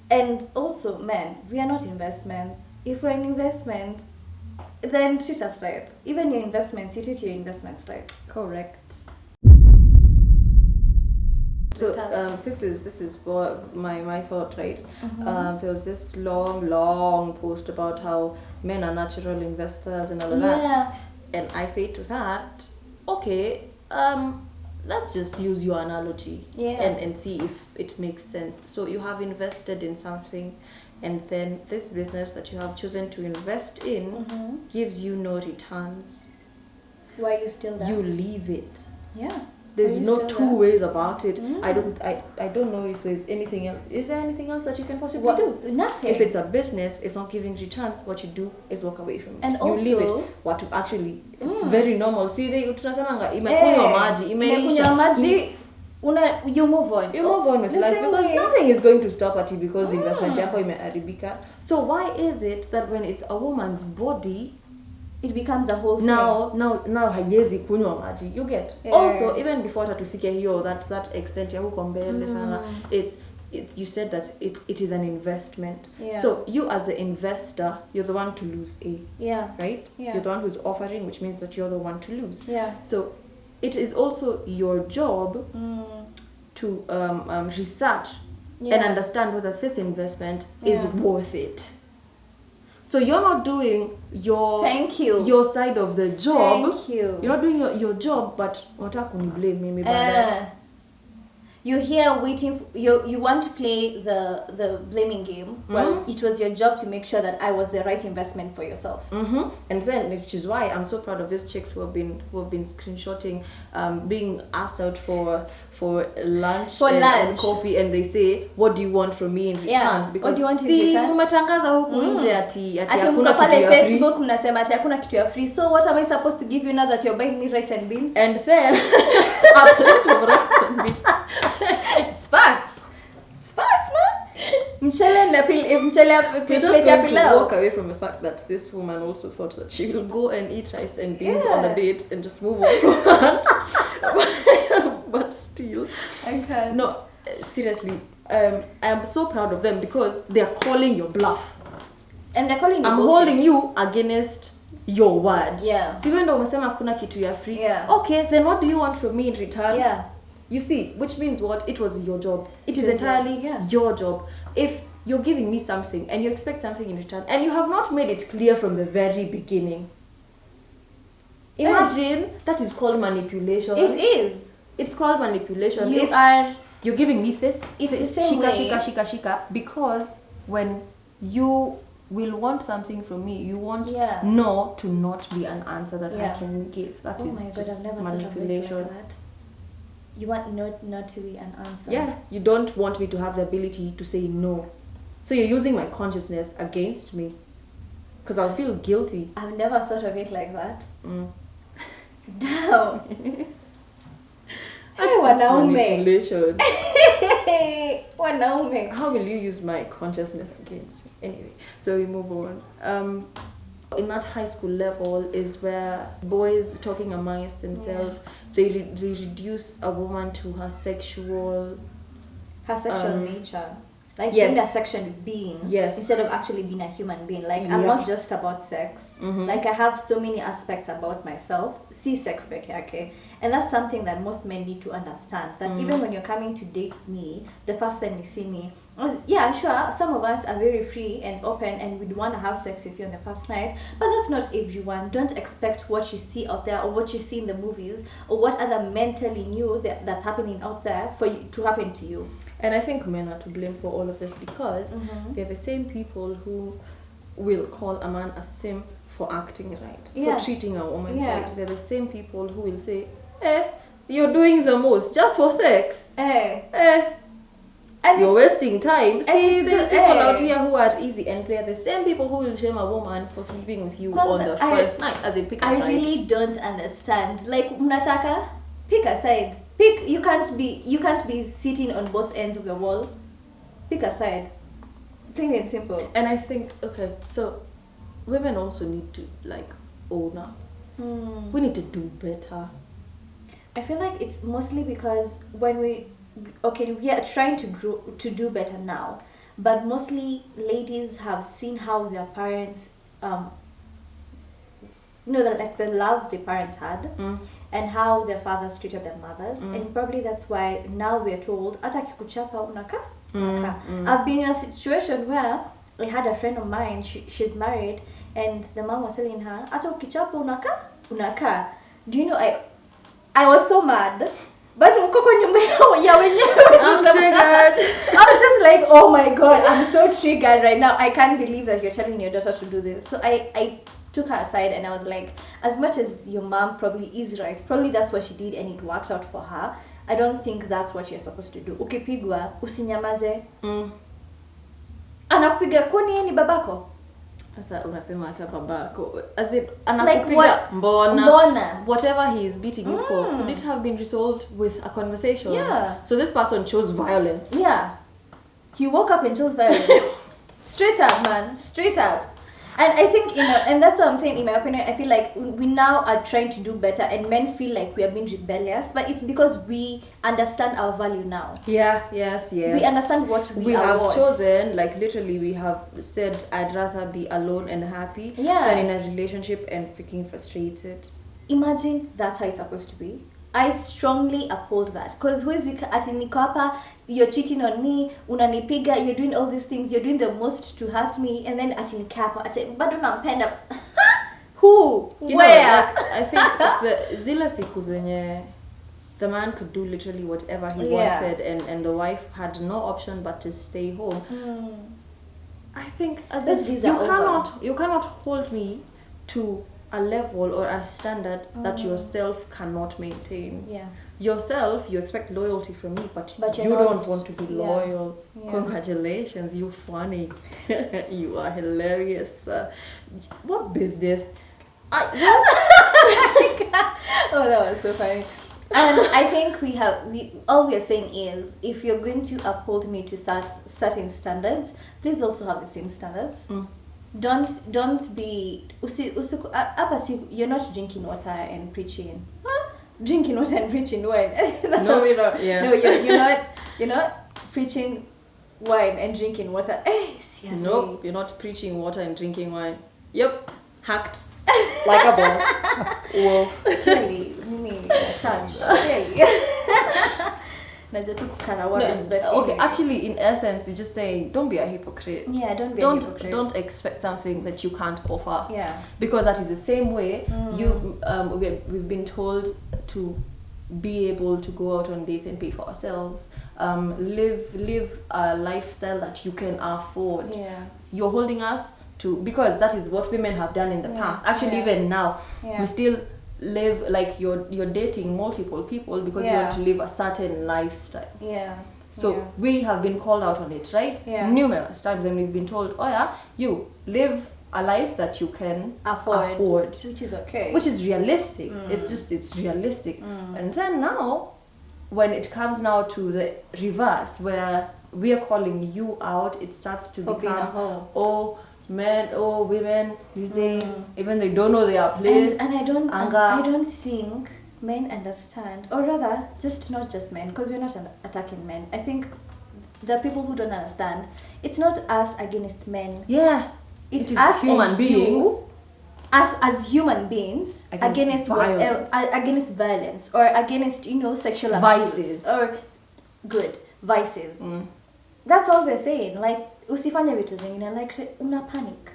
And also, men, we are not investments. If we're an investment, then treat us right. Even your investments, you treat your investments right. Correct. So this is what my thought, right? There was this long post about how men are natural investors and all of that. And I say to that, okay, let's just use your analogy and see if it makes sense. So you have invested in something, and then this business that you have chosen to invest in gives you no returns. Why are you still there? You leave it. Yeah. There's no two ways about it. I don't know if there's anything else. Is there anything else that you can possibly do? Nothing. If it's a business, it's not giving returns, what you do is walk away from it. And you also, leave it. What to actually, it's very normal. See, tunasemanga imekunywa maji, imeisha. You move on. You move on with life because nothing is going to stop at you because investment yako imeharibika. So why is it that when it's a woman's body, it becomes a whole thing. Now haiwezi kunywa maji. You get. Also, even before tatufike hiyo that extent ya huko mbele sana, you said that it is an investment. So you as the investor, you're the one to lose right? You're the one who's offering, which means that you're the one to lose. So it is also your job to research and understand whether this investment is worth it. So you're not doing your side of the job. Thank you. You're not doing your job, but unataka kuniblame mimi baadaye. You're here waiting. You want to play the blaming game. Well, it was your job to make sure that I was the right investment for yourself. And then, which is why I'm so proud of these chicks who have been screenshotting, being asked out for lunch and coffee, and they say, "What do you want from me in return?" Because what do you want in return? Umetangaza huku nje ati hakuna kitu ya Facebook mnasema ati hakuna kitu ya free. So what am I supposed to give you now that you're buying me rice and beans? And then a plate of rice and beans. It's facts, man. Mchele na We're just going to walk away from the fact that this woman also thought that she will go and eat rice and beans on a date and just move on from that. But still, I can't. No, seriously, I am so proud of them because they are calling your bluff. And they're calling you I'm bullshit. holding you against your word. Si wendo umesema kuna kitu ya free. Okay, then what do you want from me in return? You see, which means what? It was your job. It is entirely your job. If you're giving me something and you expect something in return and you have not made it clear from the very beginning, imagine that is called manipulation. It is. It's called manipulation. You're giving me this, it's the same way. Shika, because when you will want something from me, you want no to not be an answer that I can give. That is just manipulation. Like that. You want not to be an answer. You don't want me to have the ability to say no. So you're using my consciousness against me. Because I'll feel guilty. I've never thought of it like that. Damn. That's manipulation. Wanaume. How will you use my consciousness against me? Anyway, so we move on. In that high school level is where boys talking amongst themselves, they reduce a woman to her sexual nature. Like being a sexual being instead of actually being a human being. Like I'm not just about sex. Like I have so many aspects about myself. See sex peke yake. And that's something that most men need to understand. That even when you're coming to date me, the first time you see me, sure, some of us are very free and open and we'd want to have sex with you on the first night. But that's not everyone. Don't expect what you see out there or what you see in the movies or what other men telling you that's happening out there for you to happen to you. And I think men are to blame for all of this because they're the same people who will call a man a simp for acting right, for treating a woman right. They're the same people who will say, so you're doing the most just for sex. And you're wasting time. See, there's people out here who are easy, and they're the same people who will shame a woman for sleeping with you on the first night, as in pick a side. I really don't understand. Like, mnataka, pick a side. You can't be sitting on both ends of the wall. Pick a side. Plain and simple. And I think, so women also need to own up. We need to do better. I feel like it's mostly because when we are trying to do better now, but mostly ladies have seen how their parents that like the love the parents had and how their fathers treated their mothers, and probably that's why now we're told hata kikuchapa unaka. I've been in a situation where I had a friend of mine, she's married, and the mom was telling her hata ukichapa unaka. Do you know, I was so mad, but ukoko nyumba ya wenyewe. I'm triggered. I was just like, oh my god, I'm so triggered right now. I can't believe that you're telling your daughter to do this. So I took her aside and I was like, as much as your mom probably is right, probably that's what she did and it worked out for her, I don't think that's what you're supposed to do. Ukipigwa usinyamaze. Anakupiga kwani ni babako? Sasa unasema hata babako, as it anakupiga mbona whatever he is beating you for, could it have been resolved with a conversation? Yeah. So this person chose violence. Yeah. He woke up and chose violence. Straight up, man. Straight up. And I think, and that's what I'm saying, in my opinion, I feel like we now are trying to do better and men feel like we are being rebellious, but it's because we understand our value now. Yeah, yes. We understand what we have chosen, like literally we have said, I'd rather be alone and happy than in a relationship and freaking frustrated. Imagine that's how it's supposed to be. I strongly uphold that, because ati niko hapa, you're cheating on me, unanipiga, you're doing all these things, you're doing the most to hurt me, and then ati nikapa, ati bado nampenda. Who? You where? Know, like, I think zile siku zenye the man could do literally whatever he wanted, and the wife had no option but to stay home. I think as you cannot hold me to a level or a standard that yourself cannot maintain. Yeah. Yourself, you expect loyalty from me, but you don't want to be loyal. Yeah. Congratulations, you funny. You are hilarious. What business? Oh, that was so funny. And I think all we are saying is, if you're going to uphold me to certain standards, please also have the same standards. Don't be you're not drinking water and preaching. Drinking water and preaching wine. No, you're not preaching wine and drinking water. Nope, you're not preaching water and drinking wine. Yep, hacked like a boss. Whoa. Clearly, church. Clearly. Okay, actually, in essence, we're just saying, don't be a hypocrite. Yeah, don't be a hypocrite. Don't expect something that you can't offer. Yeah. Because that is the same way we've been told to be able to go out on dates and pay for ourselves. Live a lifestyle that you can afford. Yeah. You're holding us to, because that is what women have done in the past. Actually, even now, we still live like you're dating multiple people because you want to live a certain lifestyle. Yeah. So we have been called out on it, right? Yeah. Numerous times, and we've been told, oh yeah, you live a life that you can afford. Which is okay. Which is realistic. It's realistic. And then now, when it comes now to the reverse, where we are calling you out, it starts to become, men, women these days, even they don't know their place. And I don't think men understand, or rather, not just men, because we're not attacking men. I think the people who don't understand, it's not us against men. Yeah, it's it is us human beings. As human beings against violence. Against violence, or against sexual abuse, or vices. That's all we're saying. Like, usifanye vitu zingine, like una panic.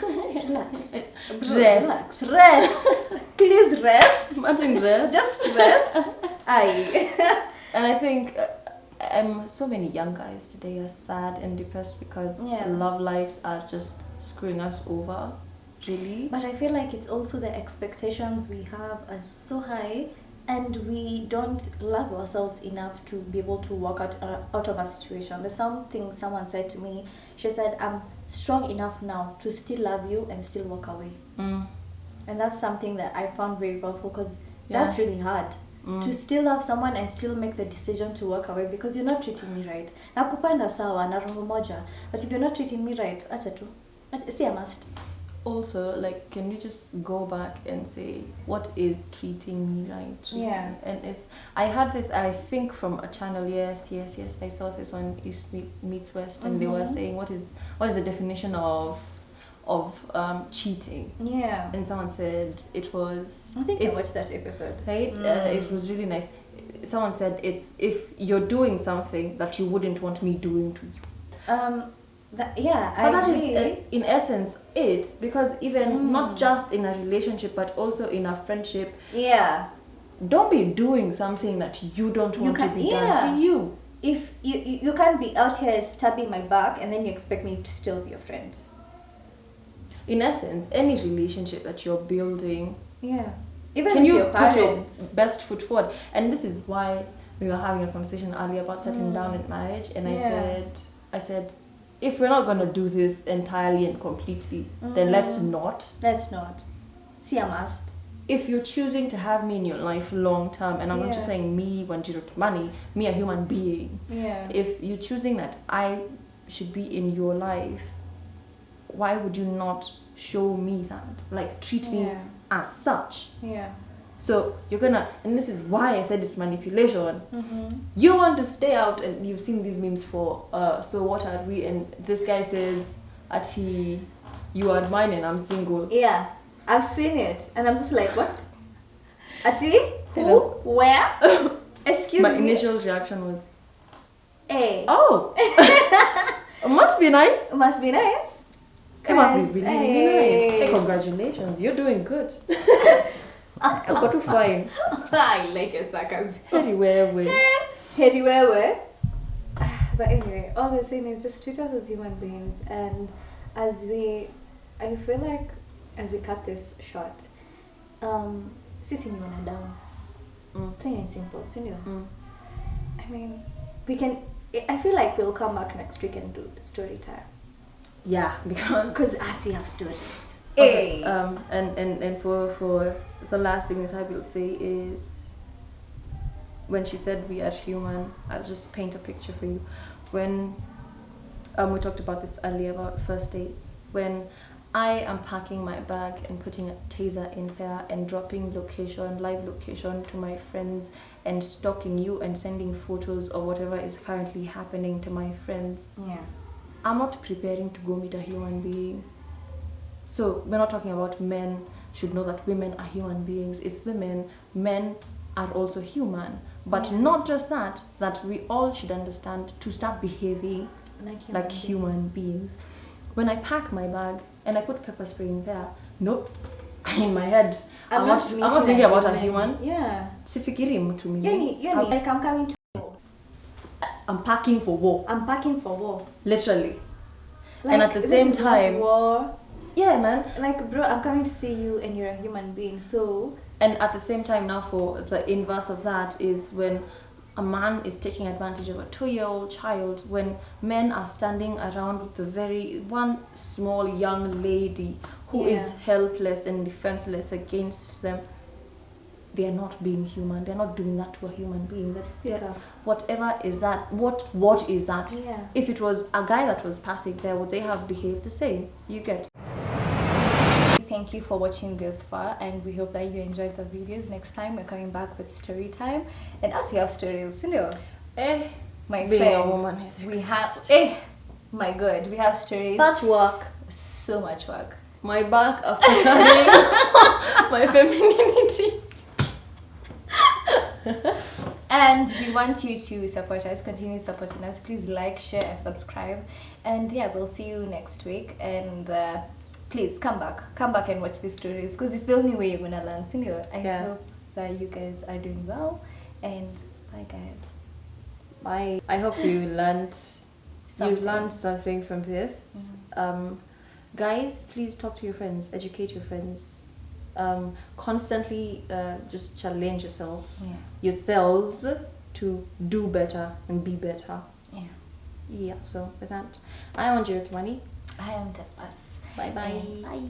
Relax. Rest. Please rest. Imagine rest. Just rest. Aye. And I think so many young guys today are sad and depressed because love lives are just screwing us over. Really. But I feel like it's also the expectations we have are so high, and we don't love ourselves enough to be able to walk out of a situation. There's something someone said to me. She said, I'm strong enough now to still love you and still walk away. And that's something that I found very powerful, because that's really hard. To still love someone and still make the decision to walk away because you're not treating me right. Nakupenda sawa na roho moja, but if you're not treating me right, acha tu. See, I must. also, like, can you just go back and say, what is treating me right? Yeah. And I had this, I think, from a channel, yes, I saw this on East Meets West, and they were saying, what is the definition of cheating? Yeah. And someone said it was... I think I watched that episode. Right? It was really nice. Someone said it's if you're doing something that you wouldn't want me doing to you. But that is in essence it, because even not just in a relationship but also in a friendship, don't be doing something that you don't want to be done to you. If you can't be out here stabbing my back and then you expect me to still be your friend. In essence, any relationship that you're building, even can you your put your best foot forward? And this is why we were having a conversation earlier about settling down in marriage, and I said if we're not going to do this entirely and completely, then let's not. See, I must. If you're choosing to have me in your life long term, and I'm not just saying me, Wanjiru Kimani, me a human being. If you're choosing that I should be in your life, why would you not show me that? Like, treat me as such. So you're gonna, and this is why I said it's manipulation. You want to stay out, and you've seen these memes for so what are we, and this guy says Ati, you are mine and I'm single. I've seen it and I'm just like, what? Ati? Who? Where? Excuse me. My initial reaction was, hey. Oh. It must be nice. It must be nice. It must be really, really nice. Hey, congratulations, you're doing good. I got to fine. I like your sarcasm. Heriwewe. But anyway, all we're saying is just treat us as human beings, and I feel like as we cut this short, sisi ni wanadamu. Plain and simple, sindio? I mean, I feel like we'll come back next week and do story time. Yeah, because as we have stories. Okay. And for the last thing that I will say is, when she said we are human, I'll just paint a picture for you. When we talked about this earlier about first dates, when I am packing my bag and putting a taser in there and dropping live location to my friends and stalking you and sending photos of whatever is currently happening to my friends, I'm not preparing to go meet a human being. So we're not talking about men should know that women are human beings. It's women. Men are also human. But not just that we all should understand to start behaving like human beings. When I pack my bag and I put pepper spray in there, nope. In my head, I'm not thinking about a human. Sifikiri mtu mwingine. Like I'm coming to I'm packing for war. Literally. Like, and at the same time, war. Yeah, man. Like, bro, I'm coming to see you and you're a human being, so... And at the same time now, for the inverse of that is when a man is taking advantage of a 2-year-old child, when men are standing around with one small young lady who is helpless and defenseless against them. They are not being human. They're not doing that to a human being. Whatever is that? What is that? If it was a guy that was passing there, would they have behaved the same? You get. Thank you for watching this far, and we hope that you enjoyed the videos. Next time we're coming back with story time, and as you have stories, you know, my being friend, a woman is we have my God, we have stories. Such work, so much work. My back after carrying my femininity. And we want you to support us, continue supporting us. Please like, share and subscribe, and we'll see you next week. And please come back and watch these stories, because it's the only way you're gonna learn. I hope that you guys are doing well, and bye guys. Bye. I hope you learned something from this. Guys, please talk to your friends, educate your friends. Constantly just challenge yourselves to do better and be better. So with that, I am Wanjiru Kimani. I am Tess Wess. Bye bye. Bye.